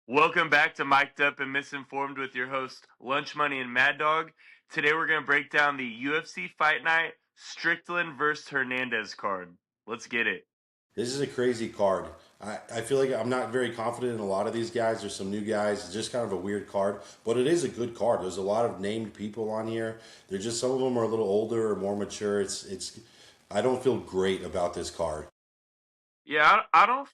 Welcome back to Mic'd Up and Misinformed with your host, Lunch Money and Mad Dog. Today we're going to break down the UFC Fight Night Strickland versus Hernandez card. Let's get it. This is a crazy card. I feel like I'm not very confident in a lot of these guys. There's some new guys. It's just kind of a weird card, but it is a good card. There's a lot of named people on here. They're just some of them are a little older or more mature. It's. I don't feel great about this card. Yeah, I don't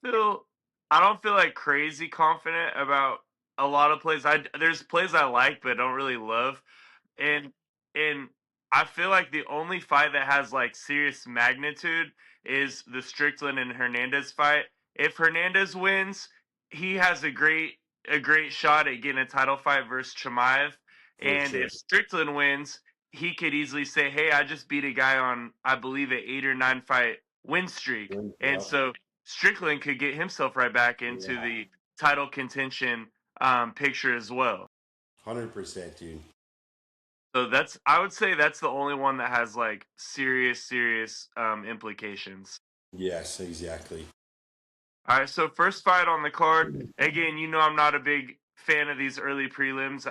feel like crazy confident about a lot of plays. There's plays I like but don't really love. And and I feel like the only fight that has like serious magnitude is the Strickland and Hernandez fight. If Hernandez wins, he has a great shot at getting a title fight versus Chimaev. For And sure. if Strickland wins, he could easily say, "Hey, I just beat a guy on I believe an 8 or 9 fight win streak." And Yeah, so Strickland could get himself right back into yeah, the title contention picture as well. 100%, dude. So I would say that's the only one that has like serious implications. Yes, exactly. All right, so first fight on the card. Again, I'm not a big fan of these early prelims.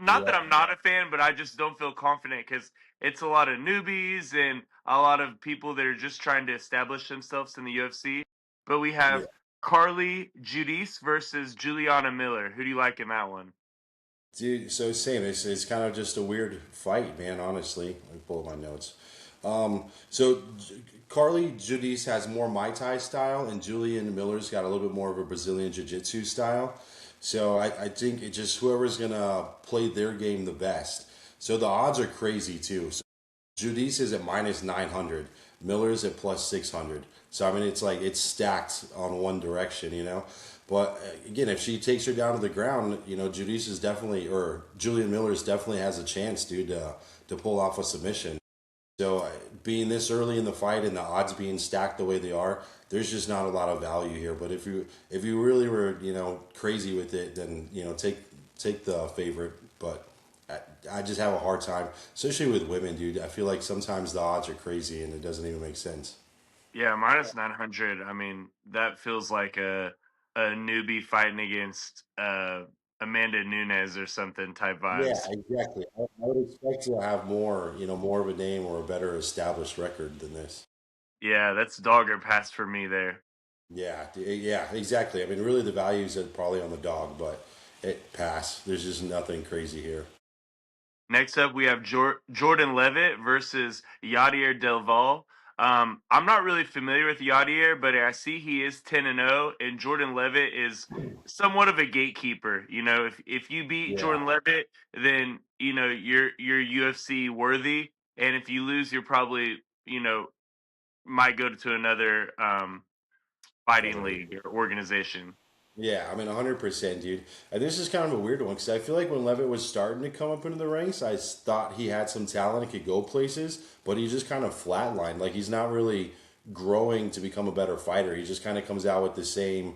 Not that Yeah, I'm not a fan, but I just don't feel confident because it's a lot of newbies and a lot of people that are just trying to establish themselves in the UFC. But we yeah. have Carly Judice versus Juliana Miller. Who do you like in that one? Dude, so same. It's kind of just a weird fight, man. Honestly, let me pull up my notes. Carly Judice has more Mai Tai style, and Julian Miller's got a little bit more of a Brazilian Jiu Jitsu style. So I think it just whoever's gonna play their game the best. So the odds are crazy too. So Judice is at minus 900. Miller's at plus 600. So I mean, it's like it's stacked on one direction. But again, if she takes her down to the ground, Judice is definitely, or Julian Miller's definitely has a chance, dude, to pull off a submission. So being this early in the fight and the odds being stacked the way they are, there's just not a lot of value here. But if you really were crazy with it, then take the favorite. But I just have a hard time, especially with women, dude. I feel like sometimes the odds are crazy and it doesn't even make sense. Yeah, minus 900. I mean, that feels like a newbie fighting against Amanda Nunes or something type Yeah, vibes. exactly. I would expect you to have more of a name or a better established record than this. Yeah, that's dog or pass for me there. Yeah, yeah, exactly. I mean, really, the values are probably on the dog, but it pass. There's just nothing crazy here. Next up, we have Jordan Levitt versus Yadier Delval. I'm not really familiar with Yadier, but I see he is 10-0, and Jordan Levitt is somewhat of a gatekeeper. If you beat Yeah, Jordan Levitt, then you're UFC worthy, and if you lose, you're probably might go to another fighting another. league or organization. Yeah, I mean, 100%, dude. And this is kind of a weird one because I feel like when Levitt was starting to come up into the ranks, thought he had some talent and could go places, but he just kind of flatlined. Like he's not really growing to become a better fighter. He just kind of comes out with the same,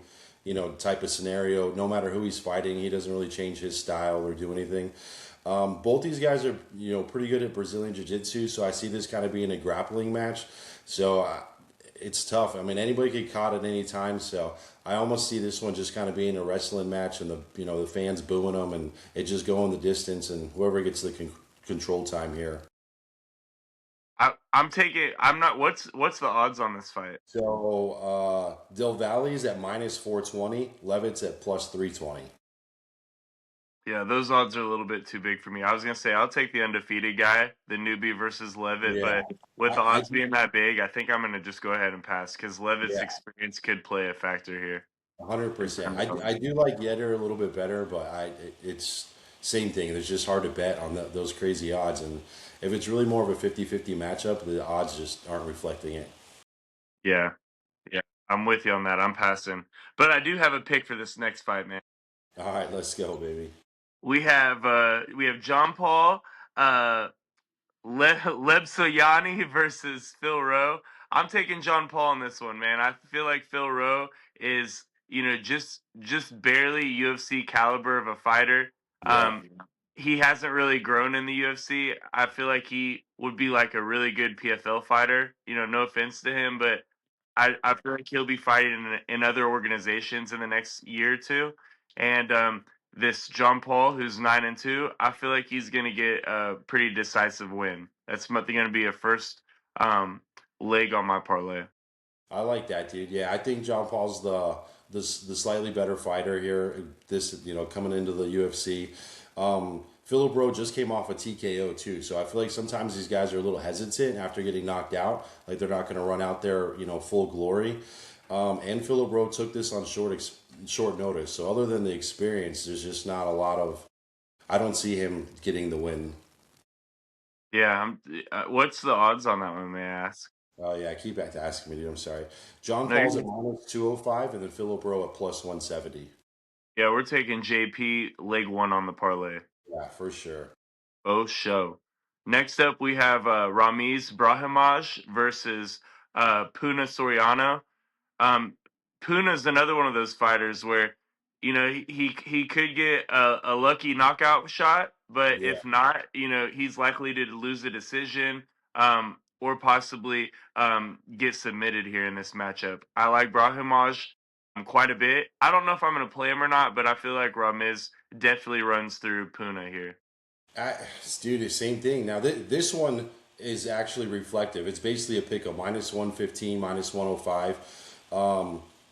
type of scenario. No matter who he's fighting, he doesn't really change his style or do anything. Both these guys are, pretty good at Brazilian Jiu Jitsu, so I see this kind of being a grappling match. So it's tough. I mean, anybody get caught at any time. So I almost see this one just kind of being a wrestling match, and the fans booing them, and it just going the distance, and whoever gets the control time here. I'm taking. I'm not. What's the odds on this fight? So Del Valle's at minus 420, Levitt's at plus 320. Yeah, those odds are a little bit too big for me. I was gonna say I'll take the undefeated guy, the newbie versus Levitt, Yeah, but with the I odds being that big, I think I'm gonna just go ahead and pass because Levitt's yeah, experience could play a factor here. 100%. In terms I do like Yetter a little bit better, but it's same thing. It's just hard to bet on those crazy odds, and if it's really more of a 50-50 matchup, the odds just aren't reflecting it. Yeah, yeah, I'm with you on that. I'm passing, but I do have a pick for this next fight, man. All right, let's go, baby. We have John Paul uh, Lebsoyani versus Phil Rowe. I'm taking John Paul in this one, man. I feel like Phil Rowe is, just barely UFC caliber of a fighter. Yeah, He hasn't really grown in the UFC. I feel like he would be like a really good PFL fighter. No offense to him, but I feel like he'll be fighting in other organizations in the next year or two. and this John Paul, who's 9-2, I feel like he's going to get a pretty decisive win. That's going to be a first um, leg on my parlay. I like that, dude. Yeah, I think John Paul's the slightly better fighter here. This coming into the UFC. Philip Rowe just came off a TKO too, so I feel like sometimes these guys are a little hesitant after getting knocked out, like they're not going to run out there, full glory. And Philip Rowe took this on short notice, so other than the experience, there's just not a lot of. I don't see him getting the win. Yeah, what's the odds on that one, may I ask? Oh yeah, I keep asking me, dude. I'm sorry. John No, Paul's at -205, and then Philip Rowe at +170. yeah, we're taking JP leg one on the parlay. Yeah, for sure. Oh, show. Next up, we have Ramiz Brahimaj versus Puna Soriano. Um, Puna's another one of those fighters where, he could get a lucky knockout shot, but Yeah. if not, he's likely to lose a decision, or possibly get submitted here in this matchup. I like Brahimaj quite a bit. I don't know if I'm going to play him or not, but I feel like Ramiz definitely runs through Puna here. I, Dude, the same thing. Now, this one is actually reflective. It's basically a pick of -115, -105.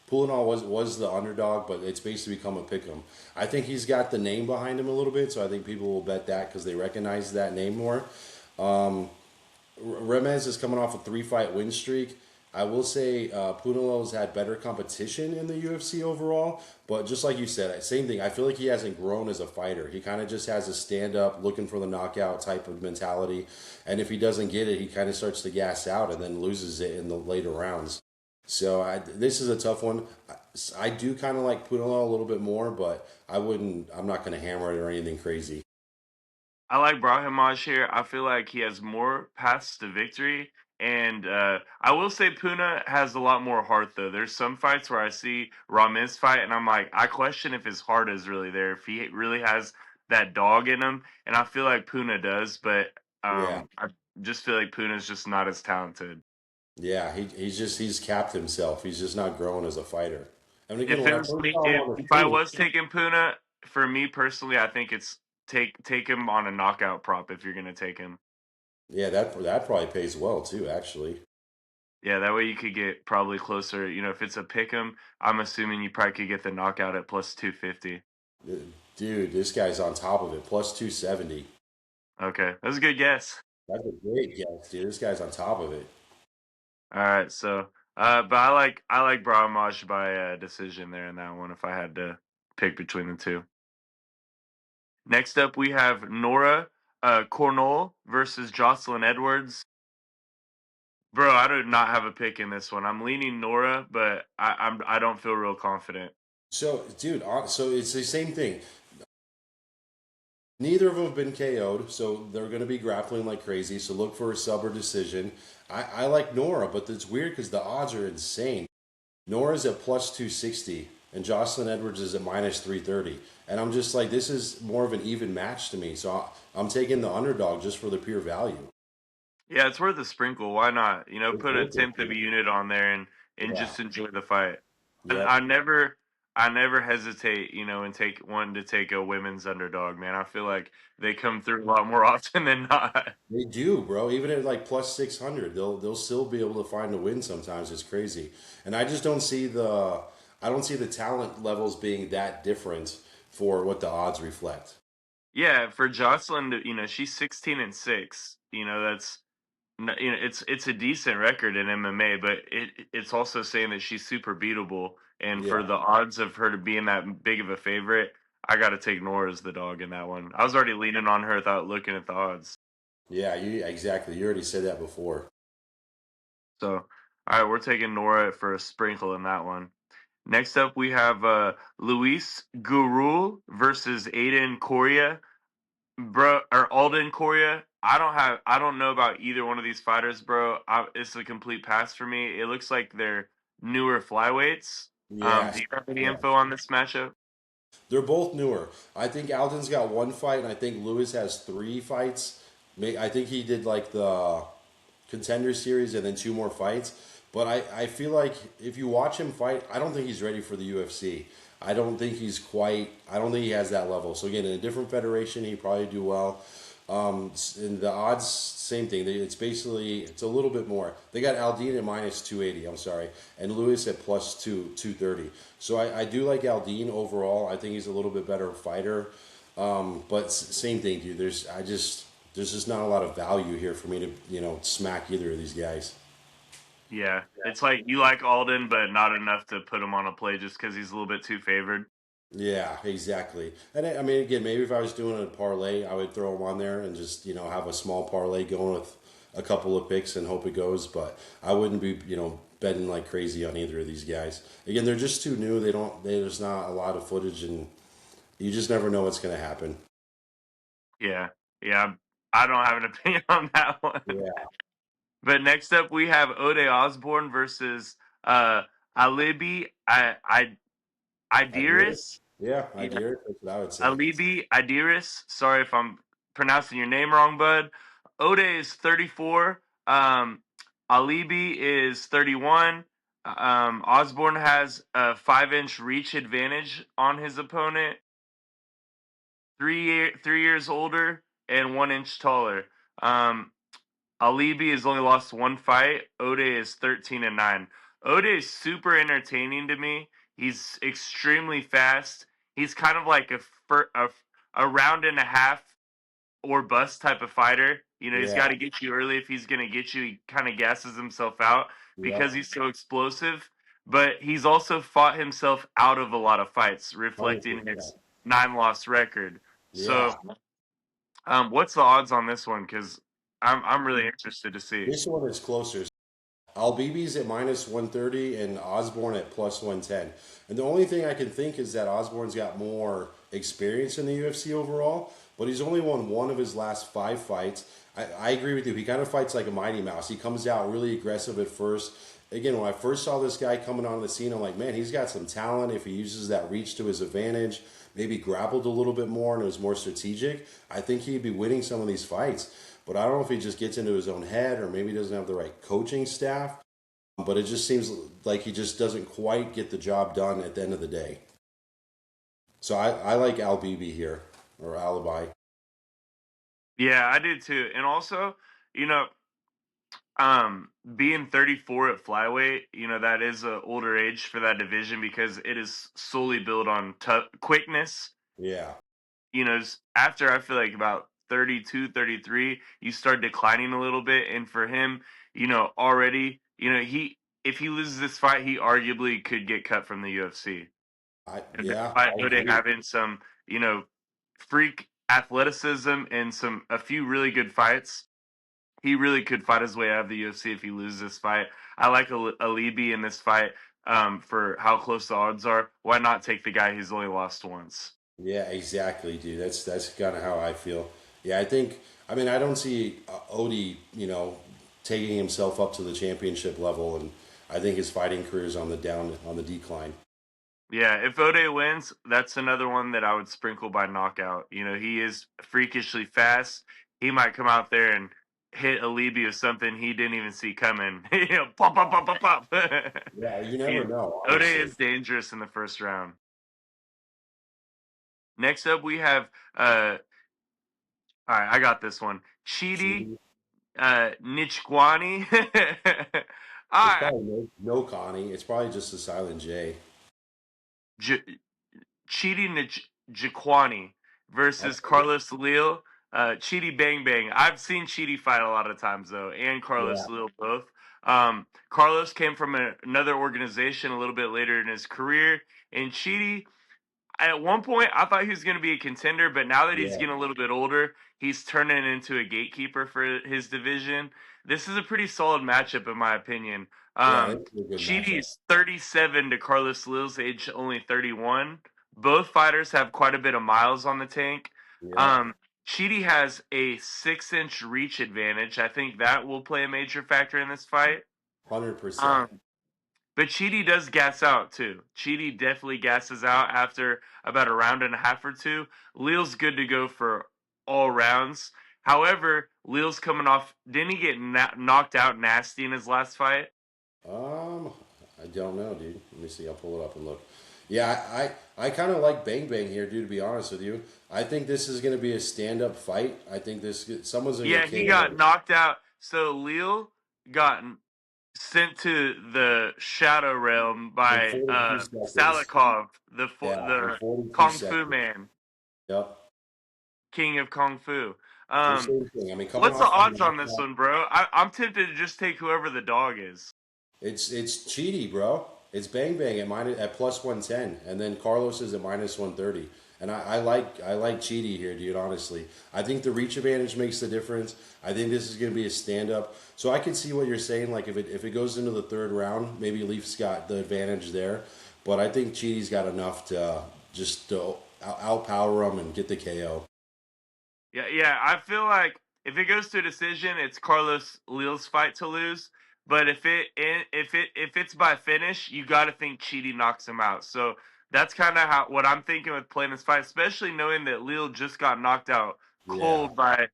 Pulinol was the underdog, but it's basically become a pick 'em. I think he's got the name behind him a little bit, so I think people will bet that because they recognize that name more. Remez is coming off a 3-fight win streak. I will say Punelo's had better competition in the UFC overall, but just like you said, same thing. I feel like he hasn't grown as a fighter. He kind of just has a stand up, looking for the knockout type of mentality, and if he doesn't get it, he kind of starts to gas out and then loses it in the later rounds. So this is a tough one. I do kind of like Punelo a little bit more, but I wouldn't. I'm not going to hammer it or anything crazy. I like Brahimaj here. I feel like he has more paths to victory. And I will say Puna has a lot more heart, though. There's some fights where I see Ramiz fight, and I'm like, I question if his heart is really there, if he really has that dog in him. And I feel like Puna does, but Yeah. I just feel like Puna's just not as talented. Yeah, he's capped himself. He's just not growing as a fighter. And again, If when it I was first me, saw him on the if I screen, was taking Puna, for me personally, I think it's take him on a knockout prop if you're gonna take him. yeah, that probably pays well too. Actually, Yeah, that way you could get probably closer. If it's a pick 'em, I'm assuming you probably could get the knockout at plus 250. Uh, dude, this guy's on top of it. +270. Okay, that's a good guess. That's a great guess, dude. This guy's on top of it. All right, so but I like Brahmaj by decision there in that one if I had to pick between the two. Next up, we have Nora Cornell versus Jocelyn Edwards. Bro, I do not have a pick in this one. I'm leaning Nora, but I don't feel real confident. So, dude, so it's the same thing. Neither of them have been KO'd, so they're going to be grappling like crazy. So look for a sub or decision. I like Nora, but it's weird because the odds are insane. Nora's at +260, and Jocelyn Edwards is at -330. And I'm just like, this is more of an even match to me. So I'm taking the underdog just for the pure value. Yeah, it's worth a sprinkle. Why not? It's Put a worth it, tenth of a dude. unit on there and Yeah. just enjoy the fight. And Yep. I never hesitate, and take one to take a women's underdog, man. I feel like they come through a lot more often than not. They do, bro. Even at like +600, they'll still be able to find a win sometimes. It's crazy. And I just don't see the talent levels being that different for what the odds reflect. Yeah, for Jocelyn, she's 16-6. That's it's a decent record in MMA, but it's also saying that she's super beatable. And for Yeah. the odds of her to being that big of a favorite, I got to take Nora as the dog in that one. I was already leaning on her without looking at the odds. Yeah, exactly. You already said that before. So, all right, we're taking Nora for a sprinkle in that one. Next up, we have Luis Gurul versus Aiden Correa. Bro, or Alden Correa. I don't know about either one of these fighters, bro. It's a complete pass for me. It looks like they're newer flyweights. Yeah. Do you have any Yeah. info on this matchup? They're both newer. I think Alden's got one fight, and I think Lewis has 3 fights. I think he did like the contender series and then 2 more fights. But I feel like if you watch him fight, I don't think he's ready for the UFC. I don't think he's quite. I don't think he has that level. So again, in a different federation, he'd probably do well. And the odds, same thing. It's basically it's a little bit more. They got Aldine at minus 280. I'm sorry, and Lewis at plus 230. So I do like Aldine overall. I think he's a little bit better fighter. But same thing, dude. There's just not a lot of value here for me to smack either of these guys. Yeah, it's like you like Alden, but not enough to put him on a play just because he's a little bit too favored. Yeah, exactly. And I mean, again, maybe if I was doing a parlay, I would throw him on there and just have a small parlay going with a couple of picks and hope it goes. But I wouldn't be betting like crazy on either of these guys. Again, they're just too new. There's not a lot of footage, and you just never know what's going to happen. Yeah, yeah, I don't have an opinion on that one. Yeah, But next up, we have Ode Osborne versus uh, Alibi Ideas. Idiris. Yeah, Yeah, ideas. That's what I would say. Alibi Idiris. Sorry if I'm pronouncing your name wrong, bud. Ode is 34. Alibi is 31. Osborne has a 5-inch reach advantage on his opponent. 3 years older and 1 inch taller. Um, Alibi has only lost one fight. Ode is 13-9. Ode is super entertaining to me. He's extremely fast. He's kind of like a round and a half or bust type of fighter. He's Yeah. got to get you early. If he's going to get you, he kind of gasses himself out because Yep. he's so explosive. But he's also fought himself out of a lot of fights, reflecting 100%. his 9-loss record. So, Yeah. what's the odds on this one? Because I'm really interested to see. This one is closer. Albibi's at minus 130 and Osborne at plus 110. And the only thing I can think is that Osborne's got more experience in the UFC overall, but he's only won one of his last 5 fights. I agree with you. He kind of fights like a Mighty Mouse. He comes out really aggressive at first. Again, when I first saw this guy coming onto the scene, I'm like, man, he's got some talent. If he uses that reach to his advantage, maybe grappled a little bit more and was more strategic, I think he'd be winning some of these fights. But I don't know if he just gets into his own head or maybe he doesn't have the right coaching staff. But it just seems like he just doesn't quite get the job done at the end of the day. So I like Al Bibi here, or Alibi. Yeah, I do too. And also, you know, being 34 at flyweight, that is a older age for that division because it is solely built on quickness. Yeah. After I feel like about 32, 33, you start declining a little bit. And for him, already, he if he loses this fight, he arguably could get cut from the UFC. Yeah, Despite I Ode agree. having some, freak athleticism and a few really good fights, he really could fight his way out of the UFC if he loses this fight. I like Alibi in this fight for how close the odds are. Why not take the guy who's only lost once? Yeah, exactly, dude. That's kind of how I feel. Yeah, I think. I mean, I don't see Odie, taking himself up to the championship level, and I think his fighting career is on the decline. Yeah, if Ode wins, that's another one that I would sprinkle by knockout. He is freakishly fast. He might come out there and hit Alibi with something he didn't even see coming. Pop, pop, pop, pop, pop. Yeah, you never He- know, Ode honestly. is dangerous in the first round. Next up, we have all right, I got this one. Chidi Chidi. Nichkwani. It's I probably no Connie. It's probably just a silent J. J- Chidi Njikwani versus Okay. Carlos Leal. Chidi Bang Bang. I've seen Chidi fight a lot of times though, and Yeah. Carlos Leal both. Carlos came from another organization a little bit later in his career, and Chidi at one point I thought he was going to be a contender, but now that he's Yeah. getting a little bit older, he's turning into a gatekeeper for his division. This is a pretty solid matchup in my opinion. Yeah, that's a good matchup. Chidi's 37 to Carlos Leal's age only 31. Both fighters have quite a bit of miles on the tank. Yep. Um, Chidi has a 6-inch reach advantage. I think that will play a major factor in this fight. 100%. Um, but Chidi does gas out too. Chidi definitely gasses out after about a round and a half or two. Leal's good to go for all rounds. However, Leal's coming off. Didn't he get knocked out nasty in his last fight? Um, I don't know, dude. Let me see. I'll pull it up and look. Yeah, I kind of like Bang Bang here, dude. To be honest with you, I think this is going to be a stand-up fight. I think this someone's going to Yeah, get he KO got knocked out. So Lille got sent to the shadow realm in by 42 seconds. Salikov, Yeah, in the 42 Kung Fu seconds. man, Yep. king of Kung Fu. So Um, same thing. I mean, coming what's the off odds on this the one, bro? I'm tempted to just take whoever the dog is. it's cheaty, bro. It's Bang Bang at plus 110, and then Carlos is at minus 130. And I like Cheaty here, dude. Honestly, I think the reach advantage makes the difference. I think this is going to be a stand up. So I can see what you're saying. Like if it goes into the third round, maybe Leaf's got the advantage there. But I think Cheaty's got enough to just to outpower him and get the KO. Yeah, yeah. I feel like if it goes to a decision, it's Carlos Lille's fight to lose. But if it's by finish, you got to think Chidi knocks him out. So that's kind of how what I'm thinking with playing this fight, especially knowing that Lille just got knocked out Yeah, cold by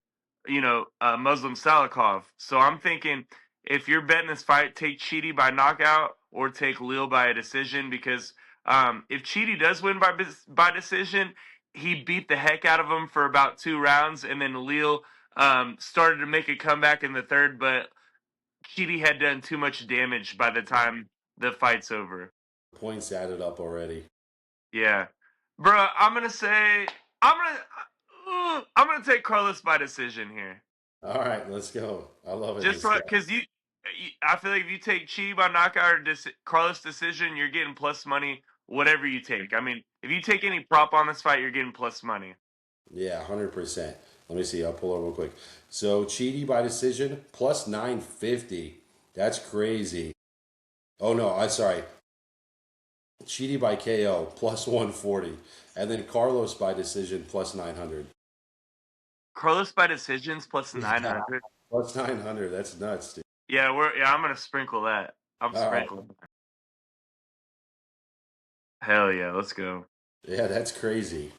Muslim Salikov. So I'm thinking if you're betting this fight, take Chidi by knockout or take Lille by a decision because if Chidi does win by decision, he beat the heck out of him for about 2 rounds, and then Lille started to make a comeback in the third, but Chidi had done too much damage by the time the fight's over. points added up already. Yeah, bro, I'm gonna take Carlos by decision here, All right, let's go. I love it. just This guy. because I feel like if you take Chidi by knockout or Carlos decision, you're getting plus money. Whatever you take, I mean, if you take any prop on this fight, you're getting plus money. Yeah, 100%. Let me see. I'll pull it real quick. So Cheaty by decision plus 950. That's crazy. Oh no, I'm sorry. Cheaty by KO plus 140, and then Carlos by decision plus 900. Carlos by decisions plus Yeah, 900. plus 900. That's nuts, dude. Yeah, I'm gonna sprinkle that. I'm All right. sprinkling. Hell yeah, let's go. Yeah, that's crazy.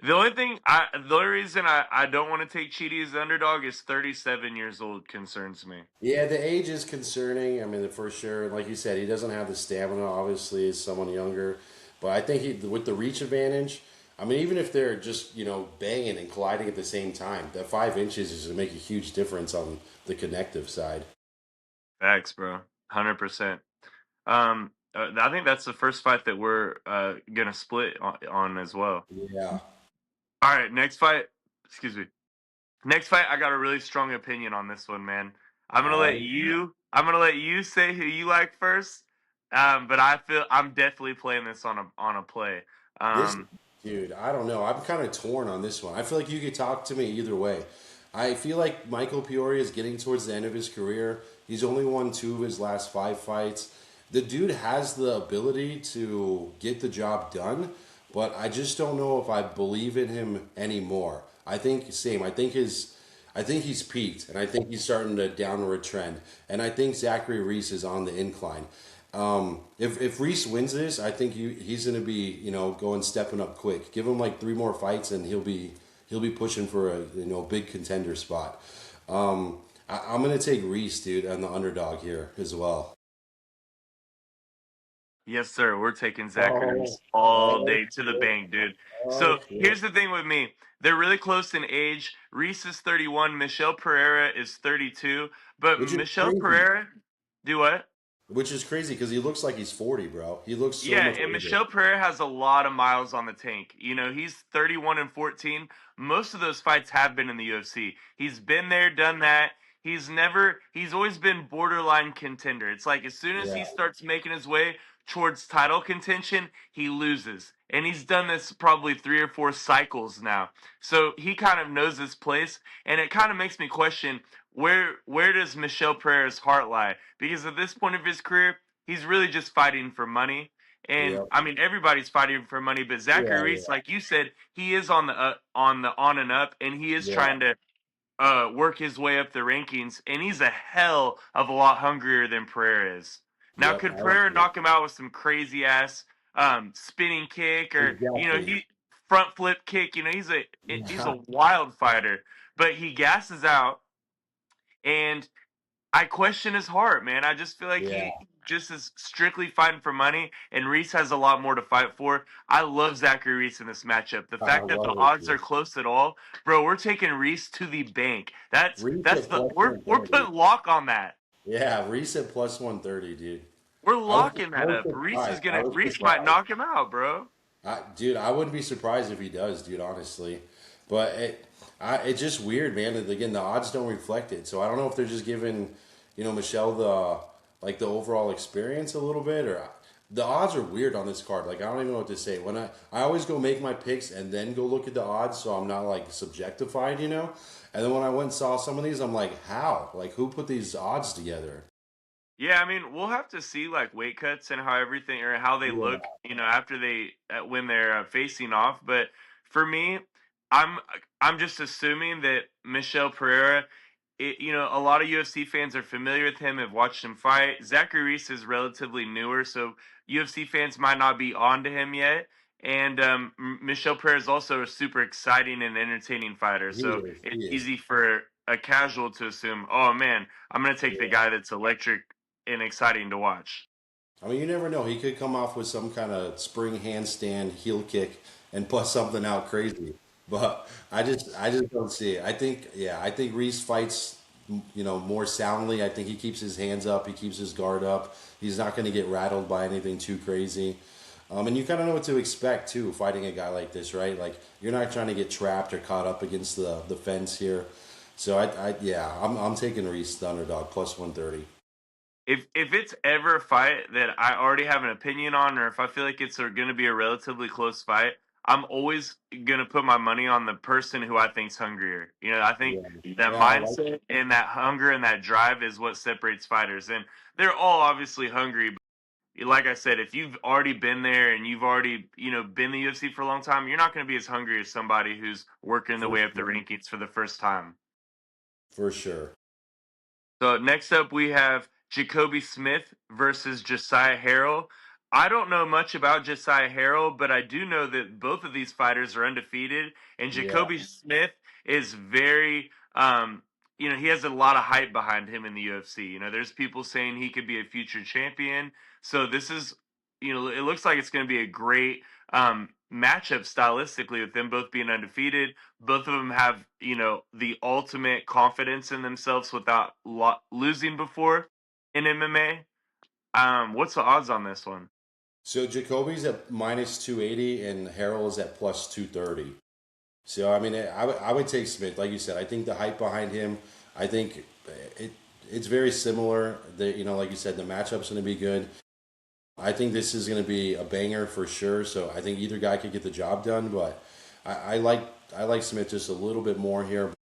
The only reason I don't want to take Cheaty as the underdog is 37 years old concerns me. Yeah, the age is concerning. I mean, for sure. Like you said, he doesn't have the stamina, obviously, as someone younger. But I think with the reach advantage, I mean, even if they're just, banging and colliding at the same time, that 5 inches is going to make a huge difference on the connective side. Facts, bro. 100%. I think that's the first fight that we're gonna split on as well. Yeah. All right, next fight. Excuse me. Next fight, I got a really strong opinion on this one, man. All right. I'm gonna let you say who you like first. But I feel I'm definitely playing this on a play. This Um, dude, I don't know. I'm kind of torn on this one. I feel like you could talk to me either way. I feel like Michael Peoria is getting towards the end of his career. He's only won 2 of his last 5 fights. The dude has the ability to get the job done, but I just don't know if I believe in him anymore. I think same. I think he's peaked, and I think he's starting to downward trend. And I think Zachary Reese is on the incline. If Reese wins this, I think he's going to be going stepping up quick. Give him like 3 more fights, and he'll be pushing for a big contender spot. I'm going to take Reese, dude, on the underdog here as well. yes, sir. We're taking Zachary Oh, Reese all oh, day to the shit. bank, dude. Oh, So shit. here's the thing with me. They're really close in age. Reese is 31. Michelle Pereira is 32. But Which is Michelle crazy. Pereira, do what? Which is crazy because he looks like he's 40, bro. He looks so Yeah, much and older. Michelle Pereira has a lot of miles on the tank. You know, he's 31 and 14. Most of those fights have been in the UFC. He's been there, done that. He's always been borderline contender. It's like as soon as Yeah. he starts making his way towards title contention, he loses. And he's done this probably 3 or 4 cycles now. So he kind of knows his place, and it kind of makes me question where does Michelle Pereira's heart lie? Because at this point of his career, he's really just fighting for money. And Yeah. I mean, everybody's fighting for money, but Zachary Yeah. Yeah. Reese, like you said, he is on and up, and he is Yeah. trying to work his way up the rankings, and he's a hell of a lot hungrier than Pereira is. Now, Yep. could Pereira knock him out with some crazy ass spinning kick, or Exactly. he front flip kick? He's Yeah. a wild fighter, but he gasses out, and I question his heart, man. I just feel like Yeah. just as strictly fighting for money, and Reese has a lot more to fight for. I love Zachary Reese in this matchup. The I fact that the love it, odds are dude. close at all, bro, we're taking Reese to the bank. That's Reese that's at the plus we're 130. putting lock on that. Yeah, Reese at plus 130, dude. We're I was locking I that was up. surprised. I was Reese might surprised. knock him out, bro. Dude, I wouldn't be surprised if he does, dude. Honestly, but it's just weird, man. And again, the odds don't reflect it, so I don't know if they're just giving, Michelle the overall experience a little bit, or the odds are weird on this card. Like I don't even know what to say. When I always go make my picks and then go look at the odds, so I'm not like subjectified, you know. And then when I went and saw some of these, I'm like, how? Like who put these odds together? Yeah, I mean, we'll have to see like weight cuts and how everything or how they Yeah, look, after they when they're facing off. But for me, I'm I'm just assuming that Michelle Pereira, a lot of UFC fans are familiar with him, have watched him fight. Zachary Reese is relatively newer, so UFC fans might not be onto him yet. And Michelle Pereira is also a super exciting and entertaining fighter, he so is. He it's is. easy for a casual to assume, oh man, I'm gonna take the Yeah. guy that's electric and exciting to watch. I mean, you never know. He could come off with some kind of spring handstand heel kick and bust something out crazy. But I just don't see it. I think Reese fights, more soundly. I think he keeps his hands up. He keeps his guard up. He's not going to get rattled by anything too crazy. And you kind of know what to expect too, fighting a guy like this, right? Like you're not trying to get trapped or caught up against the fence here. So I'm taking Reese the underdog plus 130. If it's ever a fight that I already have an opinion on, or if I feel like it's going to be a relatively close fight, I'm always going to put my money on the person who I think's hungrier. I think Yeah, that yeah, I like. mindset and that hunger and that drive is what separates fighters, and they're all obviously hungry. But like I said, if you've already been there and you've already been in the UFC for a long time, you're not going to be as hungry as somebody who's working their For way up the sure. rankings for the first time. For sure. So next up, we have Jacoby Smith versus Josiah Harrell. I don't know much about Josiah Harrell, but I do know that both of these fighters are undefeated, and Yeah. Jacoby Smith is very, he has a lot of hype behind him in the UFC. There's people saying he could be a future champion. So this is, it looks like it's going to be a great matchup stylistically with them both being undefeated. Both of them have the ultimate confidence in themselves without losing before in MMA. What's the odds on this one? So Jacoby's at minus 280 and Harrell is at plus 230. So I mean, I would take Smith, like you said. I think the hype behind him. I think it it's very similar. Like you said, the matchup's going to be good. I think this is going to be a banger for sure. So I think either guy could get the job done, but I like Smith just a little bit more here.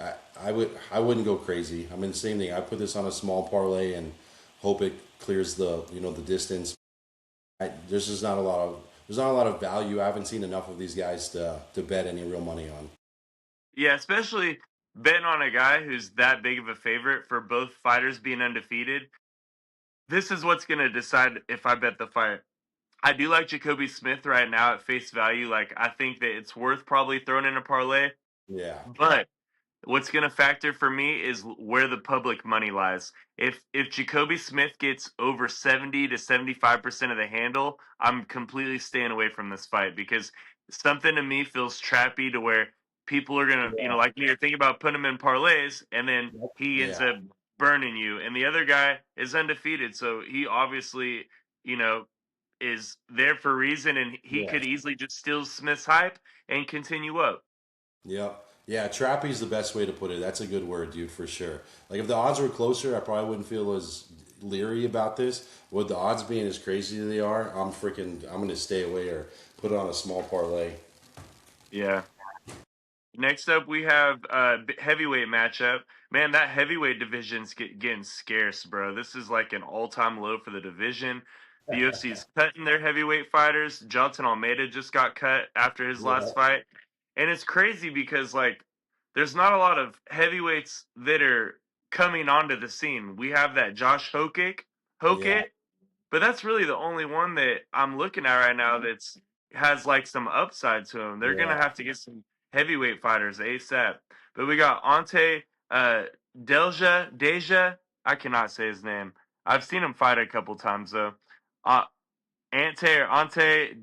I wouldn't go crazy. I mean, same thing. I put this on a small parlay and hope it clears the distance. There's not a lot of value. I haven't seen enough of these guys to bet any real money on. Yeah, especially betting on a guy who's that big of a favorite for both fighters being undefeated. This is what's going to decide if I bet the fight. I do like Jacoby Smith right now at face value. Like, I think that it's worth probably throwing in a parlay, Yeah, but what's going to factor for me is where the public money lies. If Jacoby Smith gets over 70 to 75% of the handle, I'm completely staying away from this fight because something to me feels trappy to where people are going to, yeah, like me, are thinking about putting him in parlays and then yep, he ends yeah, up burning you. And the other guy is undefeated. So he obviously, you know, is there for a reason and he yeah, could easily just steal Smith's hype and continue up. yep. Yeah, trappy's the best way to put it. That's a good word, dude, for sure. Like if the odds were closer, I probably wouldn't feel as leery about this. With the odds being as crazy as they are, I'm gonna stay away or put it on a small parlay. Yeah. Next up, we have heavyweight matchup. Man, that heavyweight division's getting scarce, bro. This is like an all-time low for the division. The UFC's cutting their heavyweight fighters. Johnson Almeida just got cut after his Yeah, last fight, and it's crazy because like there's not a lot of heavyweights that are coming onto the scene. We have that Josh yeah, Hokit, but that's really the only one that I'm looking at right now that's has like some upside to him. They're gonna yeah. have to get some heavyweight fighters ASAP. But we got Ante uh Deja. I cannot say his name. I've seen him fight a couple times though. Uh, Ante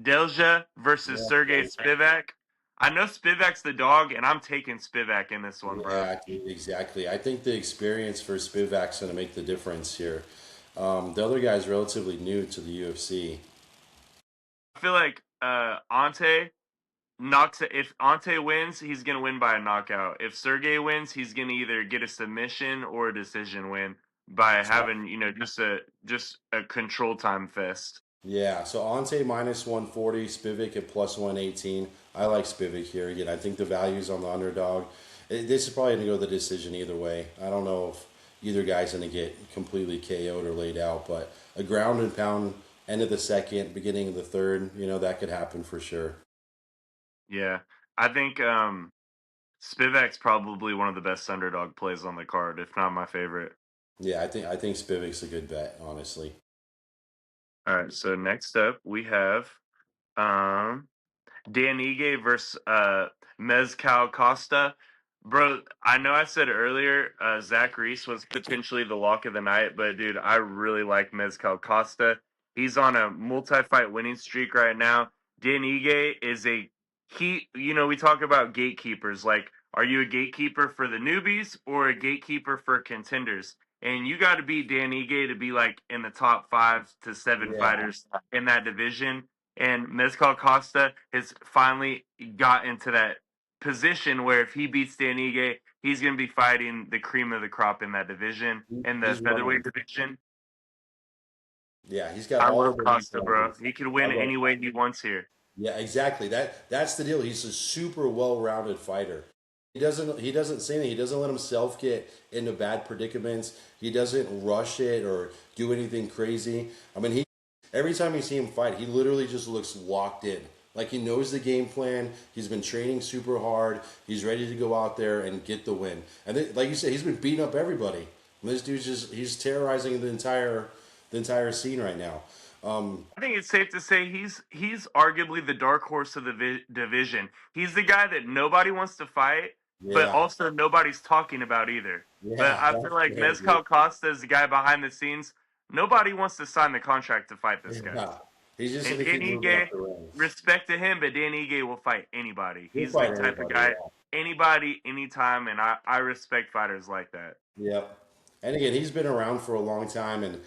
Delja versus Yeah, Sergey Spivak. I know Spivak's the dog, and I'm taking Spivak in this one, bro. yeah, exactly. I think the experience for Spivak's going to make the difference here. The other guy's relatively new to the UFC. I feel like Ante knocks it. If Ante wins, he's gonna win by a knockout. If Sergey wins, he's gonna either get a submission or a decision win by So, having just a control time fest. yeah, so Ante minus 140, Spivak at plus 118. I like Spivak here. Again, I think the value's on the underdog. This is probably going to go the decision either way. I don't know if either guy's going to get completely KO'd or laid out, but a ground and pound end of the second, beginning of the third, that could happen for sure. Yeah, I think Spivak's probably one of the best underdog plays on the card, if not my favorite. Yeah, I think Spivak's a good bet, honestly. All right, so next up we have um Dan Ige versus Mezcal Costa. Bro, I know I said earlier Zach Reese was potentially the lock of the night, but dude, I really like Mezcal Costa. He's on a multi-fight winning streak right now. Dan Ige is we talk about gatekeepers. Like, are you a gatekeeper for the newbies or a gatekeeper for contenders? And you got to beat Dan Ige to be like in the top 5 to 7 Yeah, fighters in that division, and Mezcal Costa has finally got into that position where if he beats Dan Ige, he's going to be fighting the cream of the crop in that division, in the he's running. featherweight division. Yeah, he's got I all love the Costa, bro. weapons. He could I win love. any way he wants here. Yeah, exactly. That's the deal. He's a super well-rounded fighter. He doesn't say anything. He doesn't let himself get into bad predicaments. He doesn't rush it or do anything crazy. I mean, he every time you see him fight, he literally just looks locked in. Like he knows the game plan. He's been training super hard. He's ready to go out there and get the win. And like you said, he's been beating up everybody. And this dude's he's terrorizing the entire scene right now. I think it's safe to say he's arguably the dark horse of the division. He's the guy that nobody wants to fight, but Yeah, also nobody's talking about either. But yeah, I feel that's like fair, dude. Mezcal Costa is the guy behind the scenes. Nobody wants to sign the contract to fight this guy. Yeah, he's just And gonna Dan keep moving Ige, up the ranks. respect to him, but Dan Ige will fight anybody. He'll He's the fight type of anybody. guy, Yeah. anybody, anytime, and I respect fighters like that. Yep. And again, he's been around for a long time, and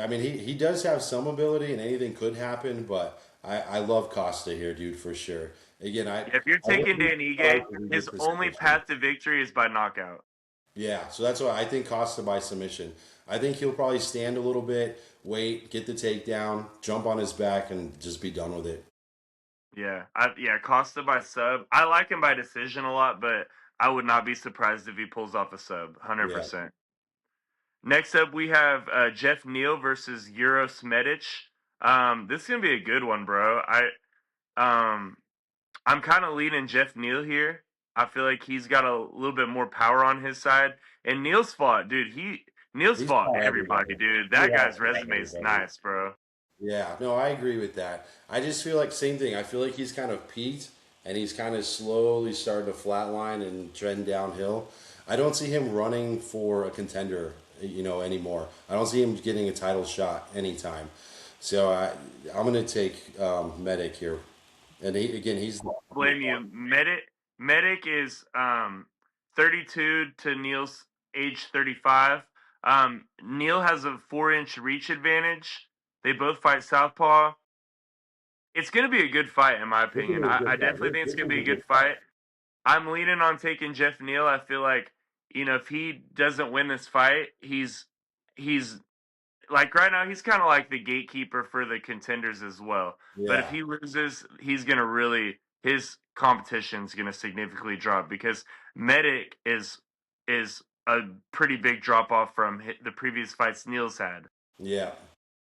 I mean, he does have some ability, and anything could happen. But I love Costa here, dude, for sure. Again, I If you're I wouldn't taking be Dan surprised Ige, if he his gets the only submission. path to victory is by knockout. Yeah, so that's why I think Costa by submission. I think he'll probably stand a little bit, wait, get the takedown, jump on his back, and just be done with it. Yeah, Costa by sub. I like him by decision a lot, but I would not be surprised if he pulls off a sub, Yeah, 100%. Next up, we have Jeff Neal versus Euros Medic. This is gonna be a good one, bro. Um, I'm kind of leaning Jeff Neal here. I feel like he's got a little bit more power on his side. And Neal's fought, dude. Neal's he's fought fought everybody, everybody. dude. He That has guy's fought resume is everybody. nice, bro. Yeah, no, I agree with that. I just feel like same thing. I feel like he's kind of peaked and he's kind of slowly starting to flatline and trend downhill. I don't see him running for a contender, anymore. I don't see him getting a title shot anytime. So I'm going to take Medic here, and again, he's Blame you. Medic is 32 to Neal's age 35. Neal has a 4-inch reach advantage. They both fight southpaw. It's going to be a good fight, in my this is opinion. a I good fight. definitely This, think it's this going is to a be a good good fight. fight. I'm leaning on taking Jeff Neal. I feel like, if he doesn't win this fight, he's like right now, he's kind of like the gatekeeper for the contenders as well. But if Yeah, he loses, he's going to really, his competition's going to significantly drop because Medic is a pretty big drop off from the previous fights Neal's had. yeah.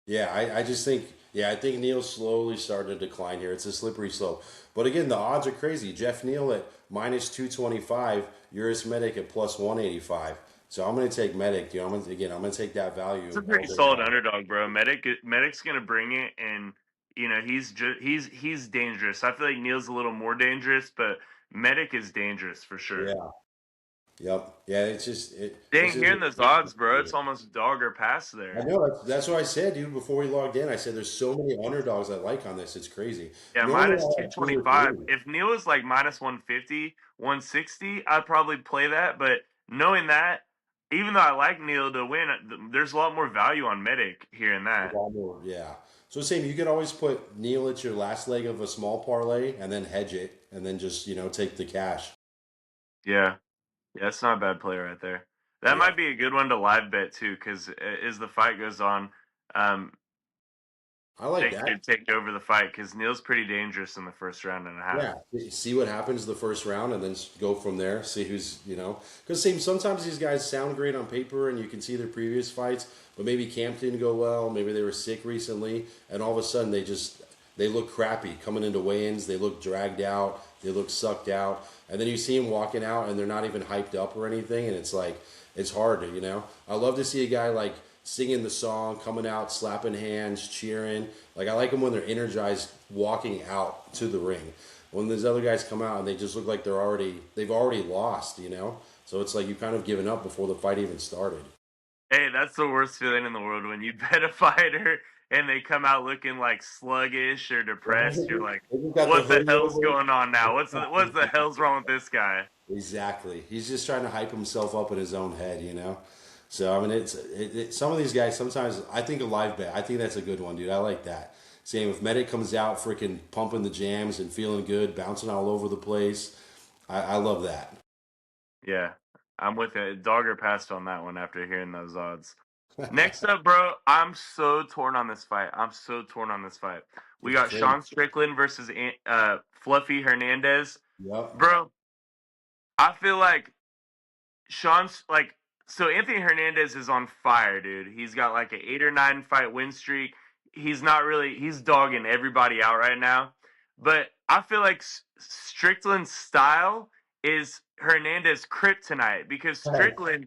Yeah, I just think, yeah, I think Neal's slowly starting to decline here. It's a slippery slope. But again, the odds are crazy. Jeff Neal at minus 225, Urus Medic at plus 185. So I'm going to take Medic. I'm going to take that It's value a all pretty day solid long. underdog, bro. Medic's going to bring it, and he's dangerous. I feel like Neal's a little more dangerous, but Medic is dangerous for sure. Yeah. Yep. Yeah, it's just it's Dang, just. hearing those odds, bro, it's almost dog or pass I there. know that's what I said, dude. Before we logged in, I said there's so many underdogs I like on this. It's crazy. Yeah, Normally minus I have two or 225. three. If Neil is like minus 150, 160, I'd probably play that. But knowing that, even though I like Neil to win, there's a lot more value on Medic here in A that. lot more, yeah. So same, you could always put Neil at your last leg of a small parlay and then hedge it and then just take the cash. Yeah, yeah, that's not a bad play right there. That Yeah, might be a good one to live bet too, because as the fight goes on, um, I like they that. could take over the fight because Neil's pretty dangerous in the first round and a half. Yeah, see what happens the first round and then go from there. See who's. Because same sometimes these guys sound great on paper and you can see their previous fights, but maybe camp didn't go well. Maybe they were sick recently, and all of a sudden they look crappy coming into weigh-ins. They look dragged out. They look sucked out, and then you see them walking out and they're not even hyped up or anything, and it's like it's hard to. I love to see a guy like singing the song, coming out, slapping hands, cheering. Like I like them when they're energized, walking out to the ring. When these other guys come out and they just look like they've already lost. So it's like you kind of given up before the fight even started. Hey, that's the worst feeling in the world when you bet a fighter and they come out looking like sluggish or depressed. You're like, They just got the what the hoodie hell's over. going on now? What's the hell's wrong with this guy? Exactly. He's just trying to hype himself up in his own head. So I mean, some of these guys. Sometimes I think a live bet. I think that's a good one, dude. I like that. Same if Medic comes out, freaking pumping the jams and feeling good, bouncing all over the place. I love that. Yeah, I'm with it. Dogger passed on that one after hearing those odds. Next up, bro, I'm so torn on this fight. I'm so torn on this fight. We It's got crazy. Sean Strickland versus Fluffy Hernandez. Yep. Bro, I feel like Sean's like so Anthony Hernandez is on fire, dude. He's got like an 8 or 9 fight win streak. He's dogging everybody out right now. But I feel like Strickland's style is Hernandez kryptonite because Strickland,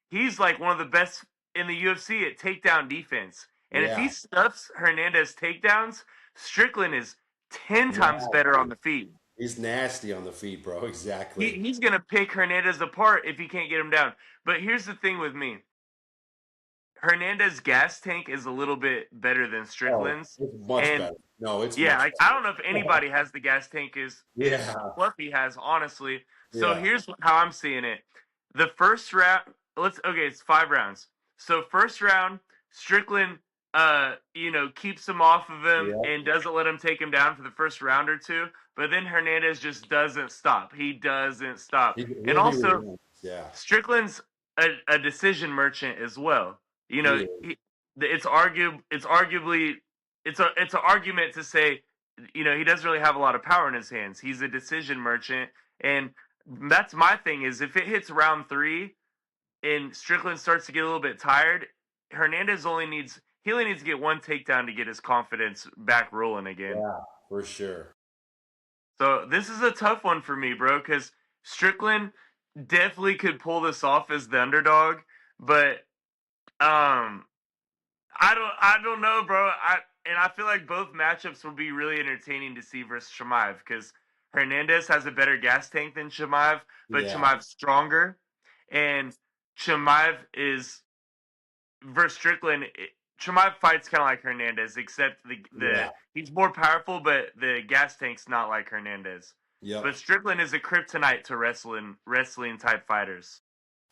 he's like one of the best in the UFC at takedown defense. And if he Yeah. stuffs Hernandez takedowns, Strickland is 10 times better on Nasty. the feet. He's nasty on the feet, bro. Exactly. He's gonna pick Hernandez apart if he can't get him down. But here's the thing with me: Hernandez's gas tank is a little bit better than Oh, Strickland's, it's much and better. No, it's yeah, much like I don't know if anybody has the gas tank as yeah. Fluffy has, honestly. So Yeah. here's how I'm seeing it: the first round, it's 5 rounds. So first round, Strickland, keeps him off of him Yeah. and doesn't let him take him down for the first round or two. But then Hernandez just doesn't stop. He doesn't stop, and He'll be also relentless. Yeah. Strickland's a decision merchant as well. You know, He is. it's an argument to say, he doesn't really have a lot of power in his hands. He's a decision merchant, and that's my thing is if it hits round 3 and Strickland starts to get a little bit tired, Hernandez only needs to get one takedown to get his confidence back rolling again. Yeah, for sure. So this is a tough one for me, bro, because Strickland definitely could pull this off as the underdog, but um, I don't know, bro. I feel like both matchups will be really entertaining to see versus Chimaev because Hernandez has a better gas tank than Chimaev, but Yeah. Chimaev's stronger, and Chimaev is versus Strickland. Chimaev fights kind of like Hernandez, except the Yeah. he's more powerful, but the gas tank's not like Hernandez. But Yep. Strickland is a kryptonite to wrestling type fighters.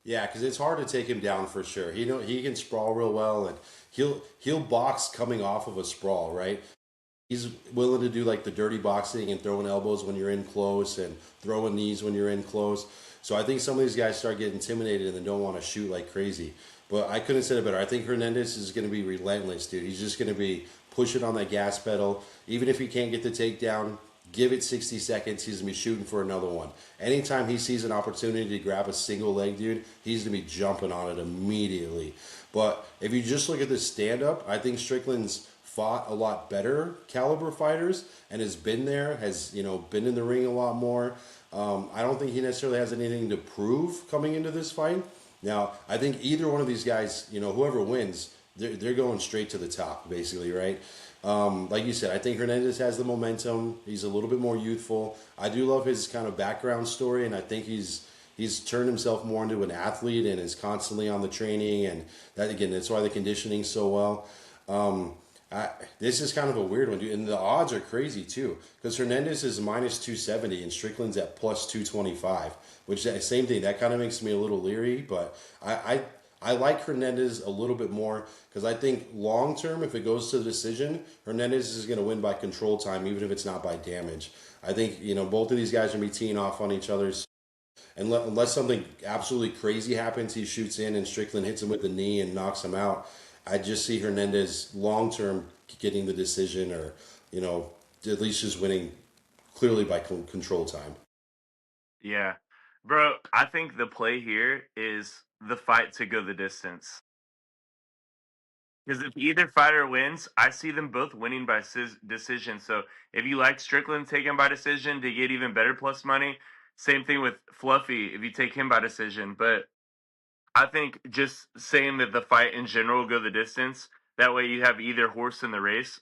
Yeah, because it's hard to take him down for sure. He can sprawl real well, and he'll box coming off of a sprawl, right? He's willing to do like the dirty boxing and throwing elbows when you're in close and throwing knees when you're in close. So I think some of these guys start getting intimidated and then don't want to shoot like crazy. But I couldn't have said it better. I think Hernandez is going to be relentless, dude. He's just going to be pushing on that gas pedal. Even if he can't get the takedown, give it 60 seconds. He's going to be shooting for another one. Anytime he sees an opportunity to grab a single leg, dude, he's going to be jumping on it immediately. But if you just look at the stand up, I think Strickland's fought a lot better caliber fighters and has been there, has been in the ring a lot more. I don't think he necessarily has anything to prove coming into this fight. Now, I think either one of these guys, whoever wins, they're going straight to the top, basically, right? Like you said, I think Hernandez has the momentum. He's a little bit more youthful. I do love his kind of background story, and I think he's he's turned himself more into an athlete and is constantly on the training, and that again, that's why the conditioning's so well. Um, this is kind of a weird one, dude. And the odds are crazy too, because Hernandez is minus 270 and Strickland's at plus 225, which same thing. That kind of makes me a little leery, but I like Hernandez a little bit more because I think long term, if it goes to the decision, Hernandez is going to win by control time, even if it's not by damage. I think both of these guys are going to be teeing off on each other's. Unless something absolutely crazy happens, he shoots in and Strickland hits him with the knee and knocks him out. I just see Hernandez long term getting the decision, or at least just winning clearly by control time. Yeah. Bro, I think the play here is the fight to go the distance. Because if either fighter wins, I see them both winning by decision. So if you like Strickland, take him by decision to get even better plus money. Same thing with Fluffy if you take him by decision. But I think just saying that the fight in general will go the distance, that way you have either horse in the race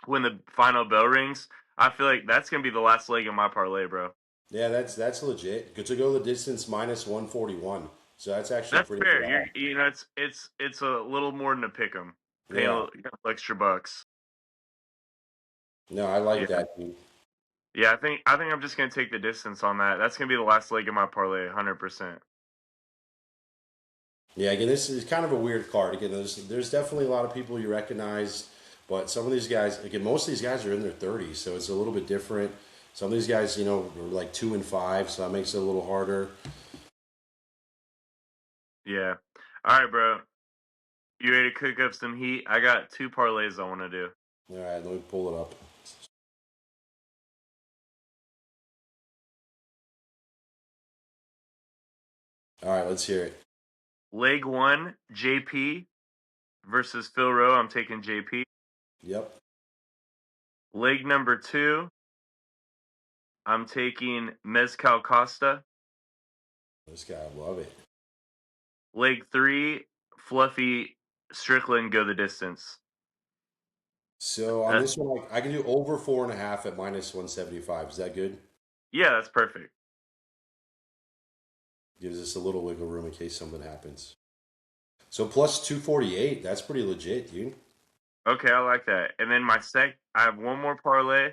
when the final bell rings. I feel like that's going to be the last leg of my parlay, bro. Yeah, that's legit. Good to go the distance minus 141. So that's actually That's pretty fair. good. It's a little more than a pick 'em, paying a Yeah. little extra bucks. No, I like Yeah. that, dude. Yeah, I think I'm just gonna take the distance on that. That's gonna be the last leg of my parlay, 100%. Yeah, again, this is kind of a weird card. Again, there's definitely a lot of people you recognize, but some of these guys, again, most of these guys are in their 30s, so it's a little bit different. Some of these guys, are like 2 and 5, so that makes it a little harder. Yeah. All right, bro. You ready to cook up some heat? I got two parlays I want to do. All right, let me pull it up. All right, let's hear it. Leg one, JP versus Phil Rowe. I'm taking JP. Yep, Leg number two, I'm taking Mezcal Costa. this guy, I love it. Leg three, Fluffy Strickland go the distance. So on That's this one, I can do over 4.5 at minus 175. Is that good? yeah, that's perfect. Gives us a little wiggle room in case something happens. So plus 248, that's pretty legit, dude. Okay, I like that. And then I have one more parlay.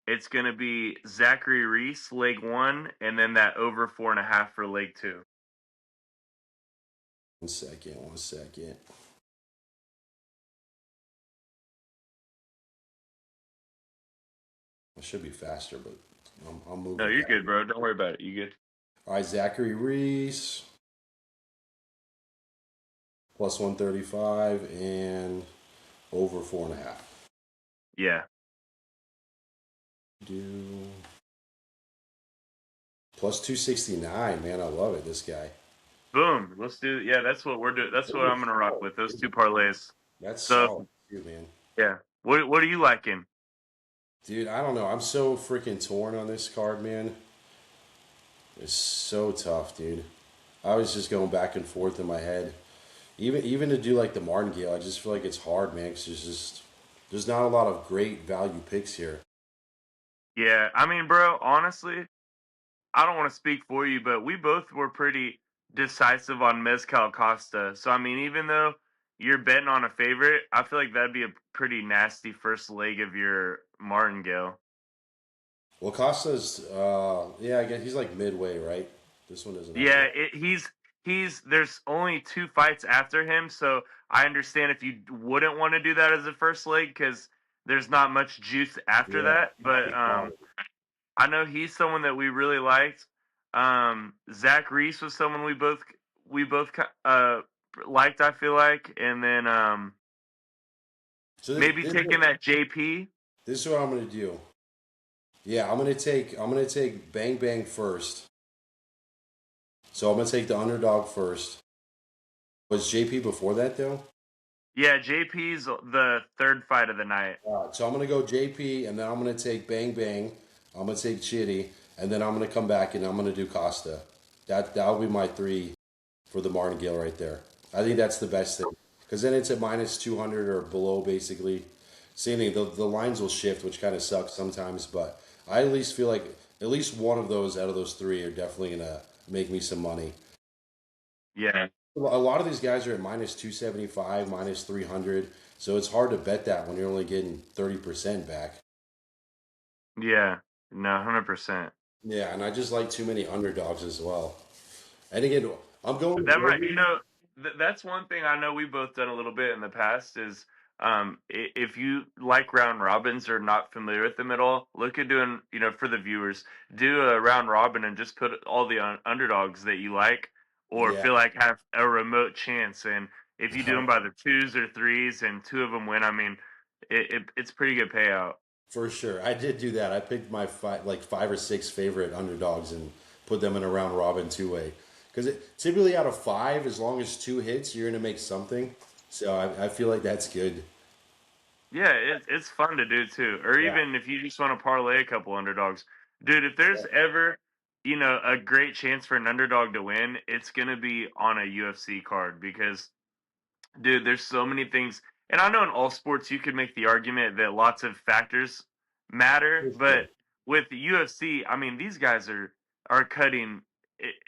It's gonna be Zachary Reese, leg one, and then that over 4.5 for leg two. 1 second. I should be faster, but I'm moving. No, you're Back. good, bro. Don't worry about it. You good? All right, Zachary Reese plus 135 and over 4.5. Yeah. Do plus 269, man. I love it. This guy. Boom. Let's do. Yeah, that's what we're doing. That's what I'm gonna rock with. Those two parlays. That's So solid, too, man. yeah. What are you liking? Dude, I don't know. I'm so freaking torn on this card, man. It's so tough, dude. I was just going back and forth in my head. Even to do like the Martingale, I just feel like it's hard, man. Because there's not a lot of great value picks here. Yeah, I mean, bro. Honestly, I don't want to speak for you, but we both were pretty decisive on Mezcal Costa. So I mean, even though you're betting on a favorite, I feel like that'd be a pretty nasty first leg of your Martingale. Well, Costa's, yeah, I guess he's like midway, right? This one doesn't have Yeah, it. he's there's only two fights after him, so I understand if you wouldn't want to do that as a first leg because there's not much juice after Yeah, that. But I know he's someone that we really liked. Zach Reese was someone we both liked. I feel like, and then so maybe taking that JP. this is what I'm gonna do. Yeah, I'm gonna take Bang Bang first. So I'm gonna take the underdog first. Was JP before that though? Yeah, JP's the third fight of the night. So I'm gonna go JP, and then I'm gonna take Bang Bang. I'm gonna take Chitty, and then I'm gonna come back and I'm gonna do Costa. That'll be my three for the Martingale right there. I think that's the best thing because then it's at minus 200 or below basically. Same thing. The lines will shift, which kind of sucks sometimes, but I at least feel like at least one of those out of those three are definitely gonna make me some money. Yeah. A lot of these guys are at minus 275, minus 300. So it's hard to bet that when you're only getting 30% back. Yeah. No, 100%. Yeah, and I just like too many underdogs as well. And again, I'm going That might, with that's one thing I know we've both done a little bit in the past is if you like round robins or not familiar with them at all, look at doing, for the viewers, do a round robin and just put all the underdogs that you like or yeah, feel like have a remote chance. And if you do them by the twos or threes and two of them win, I mean, it's pretty good payout. for sure. I did do that. I picked my five or six favorite underdogs and put them in a round robin two way. Because typically out of five, as long as two hits, you're going to make something. So I feel like that's good. Yeah, it's fun to do too. Or Yeah. even if you just want to parlay a couple underdogs. Dude, if there's ever, a great chance for an underdog to win, it's gonna be on a UFC card because dude, there's so many things. And I know in all sports you could make the argument that lots of factors matter, For sure. but with the UFC, I mean, these guys are cutting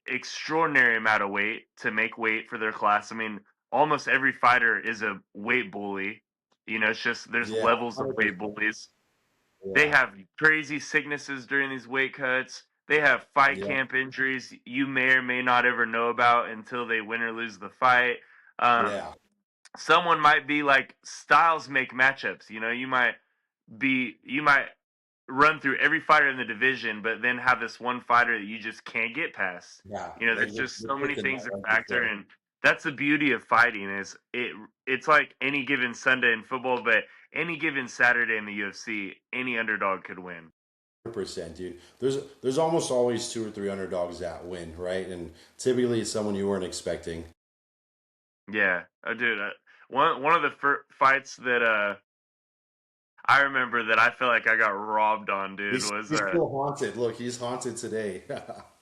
extraordinary amount of weight to make weight for their class. I mean, almost every fighter is a weight bully. It's just there's Yeah, levels of weight 100%. bullies. They Yeah. have crazy sicknesses during these weight cuts. They have fight Yeah. camp injuries you may or may not ever know about until they win or lose the fight. Um, Yeah. Someone might be like styles make matchups. You might run through every fighter in the division, but then have this one fighter that you just can't get past. Yeah. There's just You're so many picking that things that right for factor, sure. and that's the beauty of fighting is it's like any given Sunday in football, but any given Saturday in the UFC, any underdog could win. 100%, dude. There's almost always two or three underdogs that win, right? And typically it's someone you weren't expecting. Yeah, dude. One of the fights that I remember that I feel like I got robbed on, dude, was He's still haunted. Look, he's haunted today.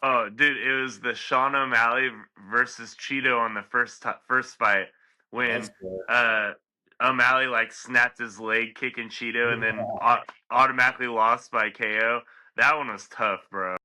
oh, dude, it was the Sean O'Malley versus Cheeto on the first fight That's when fair. uh O'Malley like snapped his leg kicking Cheeto and then Yeah. automatically lost by KO. That one was tough, bro.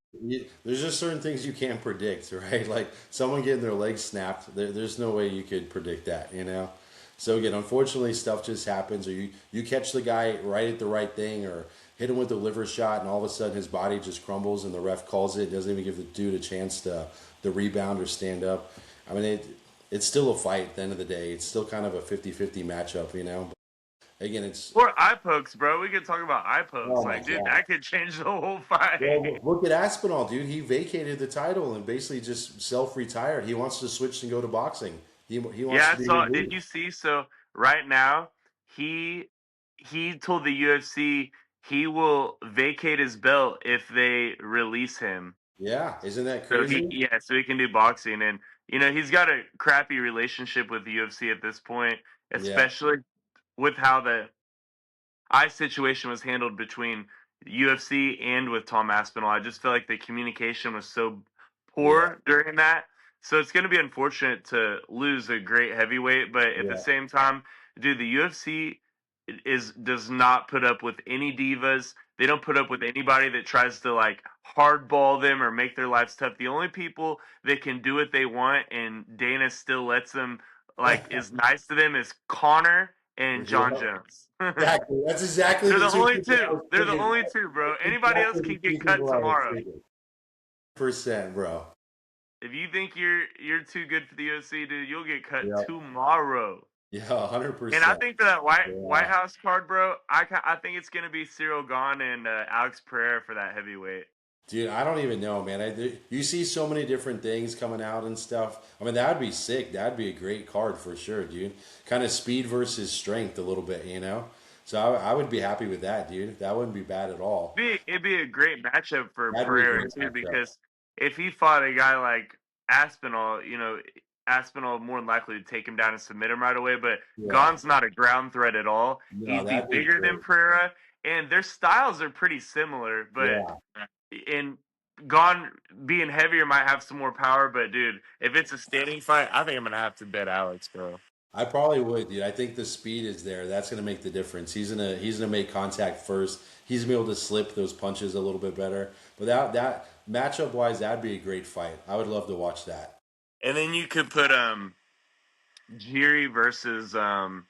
There's just certain things you can't predict, right? Like someone getting their leg snapped, there's no way you could predict that, you know? So again, unfortunately, stuff just happens, or you catch the guy right at the right thing, or hit him with a liver shot, and all of a sudden his body just crumbles, and the ref calls it. Doesn't even give the dude a chance to rebound or stand up. I mean, it's still a fight at the end of the day. It's still kind of a 50-50 matchup, you know? But again, it's Or eye pokes, bro. We could talk about eye pokes. oh my Like, dude, god. that could change the whole fight. Well, look at Aspinall, dude. He vacated the title and basically just self-retired. He wants to switch and go to boxing. He wants Yeah, to I be saw. Did removed. you see? So right now, he he told the UFC he will vacate his belt if they release him. Yeah, isn't that So crazy? so he can do boxing, and he's got a crappy relationship with the UFC at this point, Yeah, especially with how the eye situation was handled between UFC and with Tom Aspinall. I just feel like the communication was so yeah, poor during that. So it's going to be unfortunate to lose a great heavyweight, but at the yeah, same time, dude, the UFC does not put up with any divas. They don't put up with anybody that tries to like hardball them or make their lives tough. The only people that can do what they want and Dana still lets them like is nice to them is Connor and John yeah. Jones. Exactly. That's exactly They're the the two only people I two. was They're the thinking. only two, bro. That's Anybody else exactly can the two get cut people I was tomorrow. thinking. Percent, bro. If you think you're too good for the UFC, dude, you'll get cut Yeah, tomorrow. yeah, hundred And I percent. think for that White Yeah. House card, bro, I think it's gonna be Cyril Gahn and Alex Pereira for that heavyweight. Dude, I don't even know, man. You see so many different things coming out and stuff. I mean, that'd be sick. That'd be a great card for sure, dude. Kind of speed versus strength a little bit, you know? So I would be happy with that, dude. That wouldn't be bad at all. It'd be a great matchup for That'd be a Pereira great too, matchup. because if he fought a guy like Aspinall, Aspinall more than likely to take him down and submit him right away. But Yeah. Gon's not a ground threat at all. No, He'd be that'd be bigger than great. Pereira, and their styles are pretty similar. But Yeah. in Gon being heavier might have some more power. But dude, if it's a standing fight, I think I'm gonna have to bet Alex, bro. I probably would, dude. I think the speed is there. That's gonna make the difference. He's gonna make contact first. He's gonna be able to slip those punches a little bit better. But matchup wise, that'd be a great fight. I would love to watch that. And then you could put Jiri versus um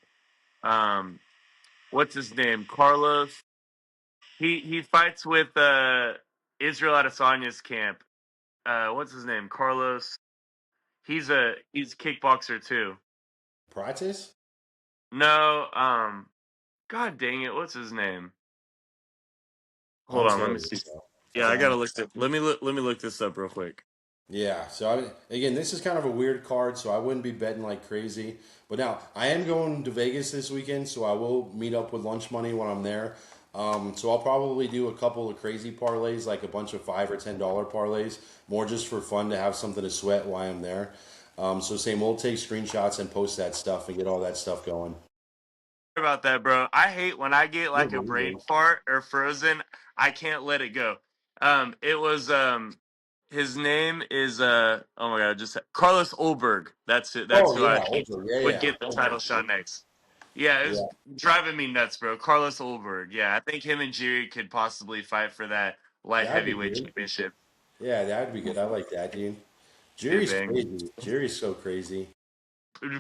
what's his name? Carlos. He fights with Israel Adesanya's camp. What's his name? Carlos. He's a kickboxer too. Practice? No, God dang it, what's his name? Hold I'm on, let me terrible. see. Yeah, I So gotta look it. Let me look this up real quick. yeah, so again, this is kind of a weird card, so I wouldn't be betting like crazy. But now I am going to Vegas this weekend, so I will meet up with lunch money when I'm there. So I'll probably do a couple of crazy parlays, like a bunch of $5 or $10 parlays, more just for fun to have something to sweat while I'm there. So same, we'll take screenshots and post that stuff and get all that stuff going. About that, bro. I hate when I get Yeah, like a man, brain dude. fart or frozen. I can't let it go. It was his name is oh my god, just Carlos Olberg. That's it. That's Oh who I yeah, over. Yeah, would yeah, get the title over. shot next. Yeah, it was Yeah, driving me nuts, bro. Carlos Olberg. Yeah, I think him and Jiri could possibly fight for that light that'd be heavyweight good. championship. Yeah, that'd be good. I like that, dude. Big Jerry's bang. crazy. Jerry's so crazy.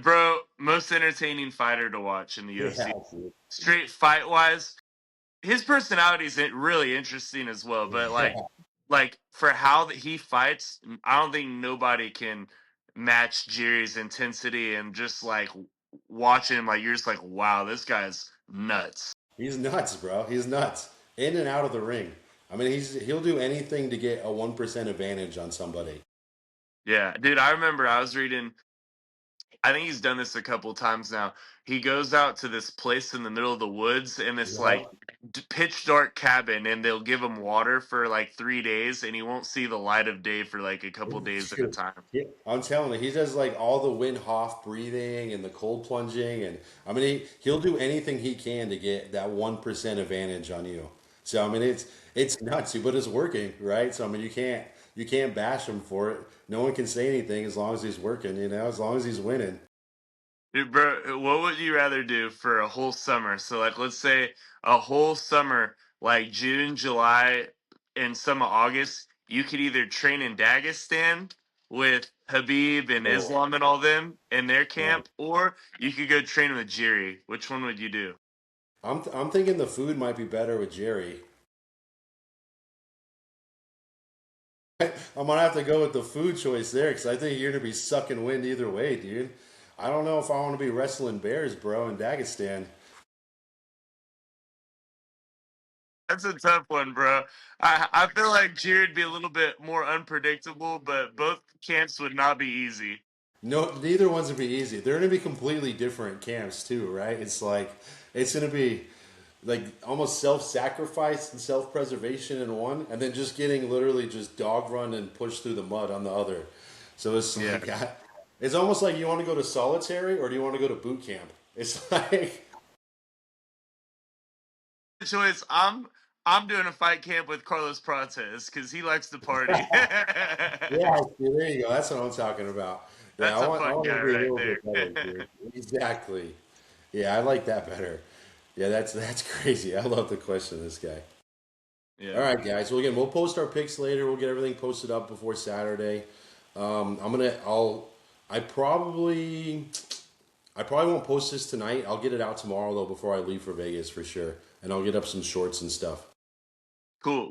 Bro, most entertaining fighter to watch in the Yeah, UFC. dude. Straight fight wise, his personality is really interesting as well. But Yeah. like for how that he fights, I don't think nobody can match Jerry's intensity and just like watching him. Like you're just like, wow, this guy's nuts. He's nuts, bro. He's nuts. In and out of the ring. I mean, he'll do anything to get a 1% advantage on somebody. Yeah, dude. I remember I was reading. I think he's done this a couple times now. He goes out to this place in the middle of the woods in this like Yep. pitch dark cabin, and they'll give him water for like 3 days, and he won't see the light of day for like a couple days at a Dude, time. I'm telling you, he does like all the Wim Hof breathing and the cold plunging, and I mean, he'll do anything he can to get that 1% advantage on you. So I mean, it's nuts, but it's working, right? So I mean, you can't bash him for it. No one can say anything as long as he's working, as long as he's winning. Dude, bro, what would you rather do for a whole summer? So, like, let's say a whole summer, like June, July, and some of August, you could either train in Dagestan with Habib and Oh, Islam and all them in their man. camp, or you could go train with Jiri. Which one would you do? I'm thinking the food might be better with Jerry. I'm gonna have to go with the food choice there because I think you're gonna be sucking wind either way, dude. I don't know if I want to be wrestling bears, bro, in Dagestan. That's a tough one, bro. I feel like Jiri would be a little bit more unpredictable, but both camps would not be easy. No, neither one's gonna be easy. They're gonna be completely different camps too, right? It's like it's gonna be like almost self-sacrifice and self-preservation in one, and then just getting literally just dog run and pushed through the mud on the other. So it's Yeah. like it's almost like you want to go to solitary or do you want to go to boot camp? It's like Choice. I'm doing a fight camp with Carlos Prates because he likes to party. yeah, see, there you go. That's what I'm talking about. Yeah, That's I a want I fun want to guy be a right little there. bit better, dude. Exactly. Yeah, I like that better. Yeah, that's crazy. I love the question of this guy. All Yeah. right, guys. Well, again, we'll post our picks later. We'll get everything posted up before Saturday. I'm gonna. I probably. I probably won't post this tonight. I'll get it out tomorrow though before I leave for Vegas for sure, and I'll get up some shorts and stuff. Cool.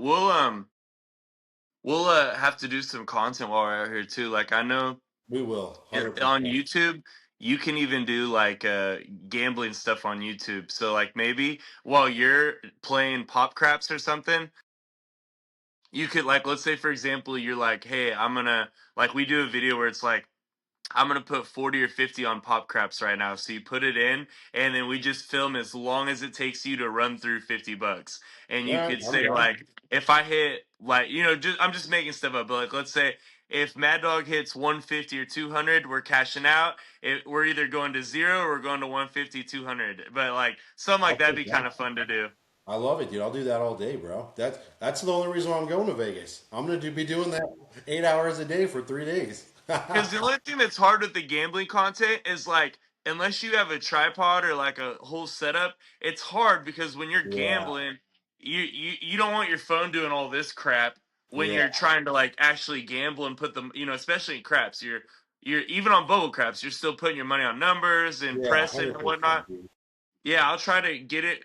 We'll have to do some content while we're out here too. Like I know We will, on 100%. YouTube you can even do like gambling stuff on YouTube. So like maybe while you're playing pop craps or something, you could like let's say for example you're like, hey, I'm gonna like we do a video where it's like I'm gonna put 40 or 50 on pop craps right now. So you put it in, and then we just film as long as it takes you to run through $50. And All you right, could I'm say down. like, if I hit like just I'm just making stuff up, but like let's say if Mad Dog hits 150 or 200, we're cashing out. We're either going to zero or we're going to 150, 200. But like something like I'll that'd take be kind that. of fun to do. I love it, dude. I'll do that all day, bro. That's the only reason why I'm going to Vegas. I'm gonna be doing that 8 hours a day for 3 days. Because the only thing that's hard with the gambling content is like, unless you have a tripod or like a whole setup, it's hard because when you're Yeah. gambling, you don't want your phone doing all this crap. when Yeah, you're trying to like actually gamble and put them, especially in craps, you're even on bubble craps, you're still putting your money on numbers and yeah, pressing and 100%, whatnot. dude. Yeah, I'll try to get a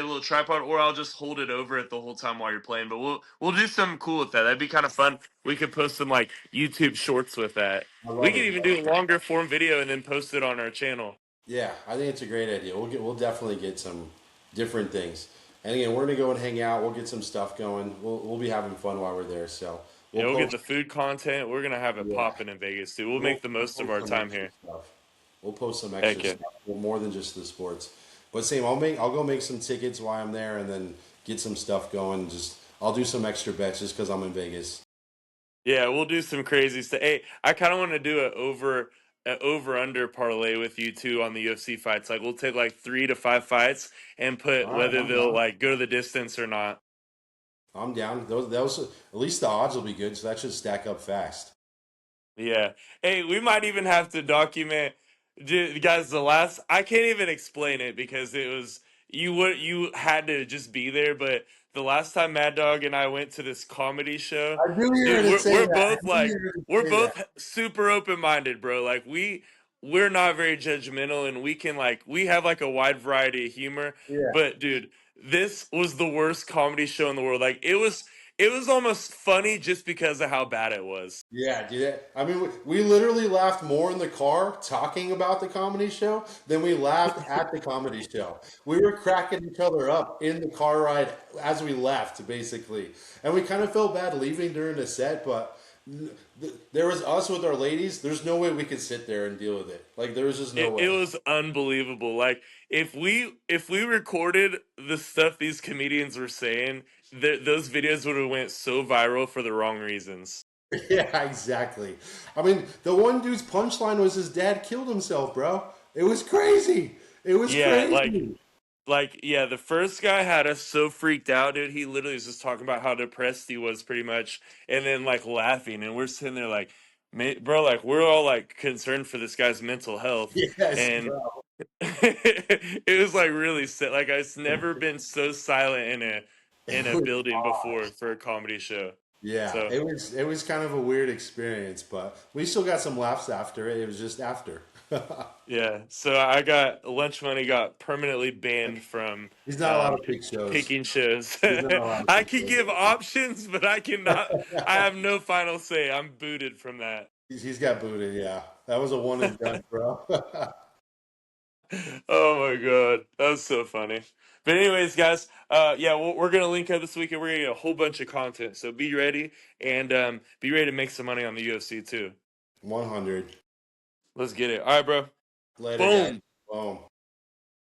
little tripod, or I'll just hold it over it the whole time while you're playing. But we'll do something cool with that. That'd be kind of fun. We could post some like YouTube shorts with that. I We love could it, even bro. do a longer form video and then post it on our channel. Yeah, I think it's a great idea. We'll definitely get some different things. And again, we're gonna go and hang out. We'll get some stuff going. We'll be having fun while we're there. So we'll Yeah, we'll get post. the food content. We're gonna have it Yeah, popping in Vegas too. We'll we'll, make the we'll most of post our some time extra here. stuff. We'll post some extra Heck yeah. stuff. Well, more than just the sports. But same, I'll go make some tickets while I'm there, and then get some stuff going. Just I'll do some extra bets just because I'm in Vegas. Yeah, we'll do some crazy stuff. Hey, I kind of want to do a over under parlay with you too on the UFC fights. Like we'll take like 3 to 5 fights and put All right, whether I'm they'll down. like go the distance or not. I'm down. Those at least the odds will be good, so that should stack up fast. Yeah. Hey, we might even have to document, guys. The last I can't even explain it because it was you had to just be there. But the last time Mad Dog and I went to this comedy show, I knew you were dude, going to we're say we're that. I both knew you like were going to we're say that. both super open minded, bro. Like we're not very judgmental, and we can like we have like a wide variety of humor. Yeah. But dude, this was the worst comedy show in the world. Like it was almost funny just because of how bad it was. Yeah, dude. I mean, we literally laughed more in the car talking about the comedy show than we laughed at the comedy show. We were cracking each other up in the car ride as we left, basically. And we kind of felt bad leaving during the set, but there was us with our ladies. There's no way we could sit there and deal with it. Like, there was just no It way. was unbelievable. Like if we recorded the stuff these comedians were saying, those videos would have went so viral for the wrong reasons. Yeah, exactly. I mean, the one dude's punchline was his dad killed himself, bro. It was crazy. It was Yeah, crazy. yeah, the first guy had us so freaked out, dude. He literally was just talking about how depressed he was, pretty much, and then like laughing, and we're sitting there like, bro, like we're all like concerned for this guy's mental health, Yes, and bro. it was like really sad. Like I've never been so silent in It a was building odd. before for a comedy show. Yeah, So it was kind of a weird experience, but we still got some laughs after it. It was just after. yeah, so I got lunch money got permanently banned from He's not allowed to pick shows. picking shows. He's not allowed to I pick can shows. give options, but I cannot. I have no final say. I'm booted from that. He's got booted. Yeah, that was a one and done, bro. Oh my god, that was so funny. But anyways, guys, yeah, we're gonna link up this weekend. We're gonna get a whole bunch of content, so be ready and be ready to make some money on the UFC too. 100. Let's get it. All right, bro. Later, guys. Boom. Boom.